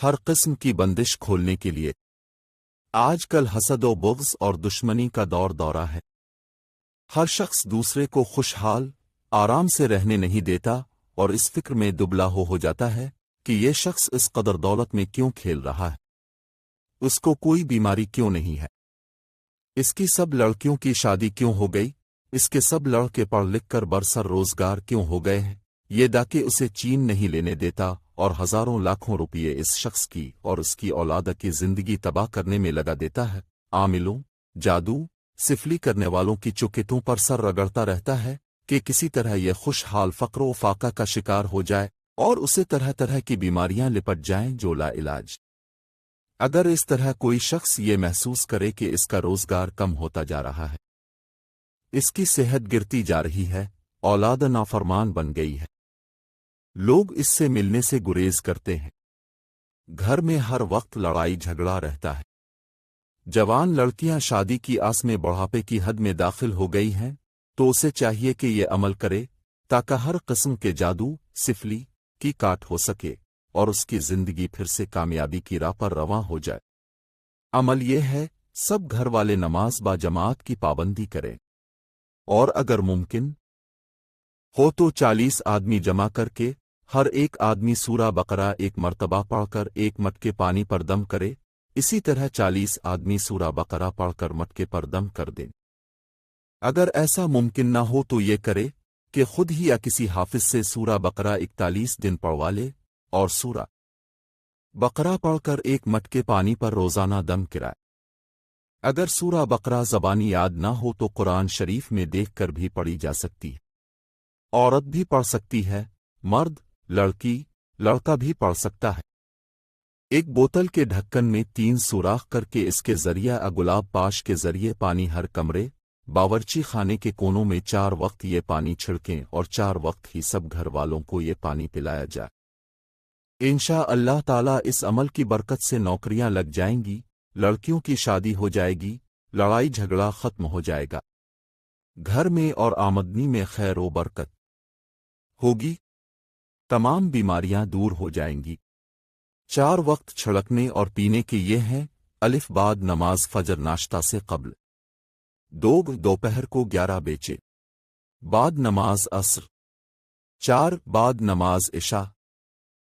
ہر قسم کی بندش کھولنے کے لیے۔ آج کل حسد و بغض اور دشمنی کا دورہ ہے۔ ہر شخص دوسرے کو خوشحال آرام سے رہنے نہیں دیتا اور اس فکر میں دبلا ہو جاتا ہے کہ یہ شخص اس قدر دولت میں کیوں کھیل رہا ہے، اس کو کوئی بیماری کیوں نہیں ہے، اس کی سب لڑکیوں کی شادی کیوں ہو گئی، اس کے سب لڑکے پڑھ لکھ کر برسر روزگار کیوں ہو گئے ہیں۔ یہ ڈاکے اسے چین نہیں لینے دیتا اور ہزاروں لاکھوں روپیے اس شخص کی اور اس کی اولاد کی زندگی تباہ کرنے میں لگا دیتا ہے۔ عاملوں، جادو، سفلی کرنے والوں کی چوکھٹوں پر سر رگڑتا رہتا ہے کہ کسی طرح یہ خوشحال فقر و فاقہ کا شکار ہو جائے اور اسے طرح طرح کی بیماریاں لپٹ جائیں جو لا علاج۔ اگر اس طرح کوئی شخص یہ محسوس کرے کہ اس کا روزگار کم ہوتا جا رہا ہے، اس کی صحت گرتی جا رہی ہے، اولاد نافرمان بن گئی ہے، لوگ اس سے ملنے سے گریز کرتے ہیں، گھر میں ہر وقت لڑائی جھگڑا رہتا ہے، جوان لڑکیاں شادی کی آس میں بڑھاپے کی حد میں داخل ہو گئی ہیں، تو اسے چاہیے کہ یہ عمل کرے تاکہ ہر قسم کے جادو سفلی کی کاٹ ہو سکے اور اس کی زندگی پھر سے کامیابی کی راہ پر رواں ہو جائے۔ عمل یہ ہے، سب گھر والے نماز با جماعت کی پابندی کریں، اور اگر ممکن ہو تو 40 آدمی جمع کر کے ہر ایک آدمی سورہ بقرہ ایک مرتبہ پڑھ کر ایک مٹکے پانی پر دم کرے، اسی طرح 40 آدمی سورہ بقرہ پڑھ کر مٹکے پر دم کر دیں۔ اگر ایسا ممکن نہ ہو تو یہ کرے کہ خود ہی یا کسی حافظ سے سورہ بقرہ 41 دن پڑھوا لے اور سورہ بقرہ پڑھ کر ایک مٹکے پانی پر روزانہ دم کرائے۔ اگر سورہ بقرہ زبانی یاد نہ ہو تو قرآن شریف میں دیکھ کر بھی پڑھی جا سکتی ہے، عورت بھی پڑھ سکتی ہے، مرد، لڑکی، لڑکا بھی پڑھ سکتا ہے۔ ایک بوتل کے ڈھکن میں 3 سوراخ کر کے اس کے ذریعہ گلاب پاش کے ذریعے پانی ہر کمرے، باورچی خانے کے کونوں میں 4 وقت یہ پانی چھڑکیں اور 4 وقت ہی سب گھر والوں کو یہ پانی پلایا جائے۔ انشاء اللہ تعالیٰ اس عمل کی برکت سے نوکریاں لگ جائیں گی، لڑکیوں کی شادی ہو جائے گی، لڑائی جھگڑا ختم ہو جائے گا، گھر میں اور آمدنی میں خیر و برکت ہوگی، تمام بیماریاں دور ہو جائیں گی۔ 4 وقت چھڑکنے اور پینے کے یہ ہیں: الف بعد نماز فجر ناشتہ سے قبل، 2 دوپہر کو 11 بجے، بعد نماز عصر، 4 بعد نماز عشاء،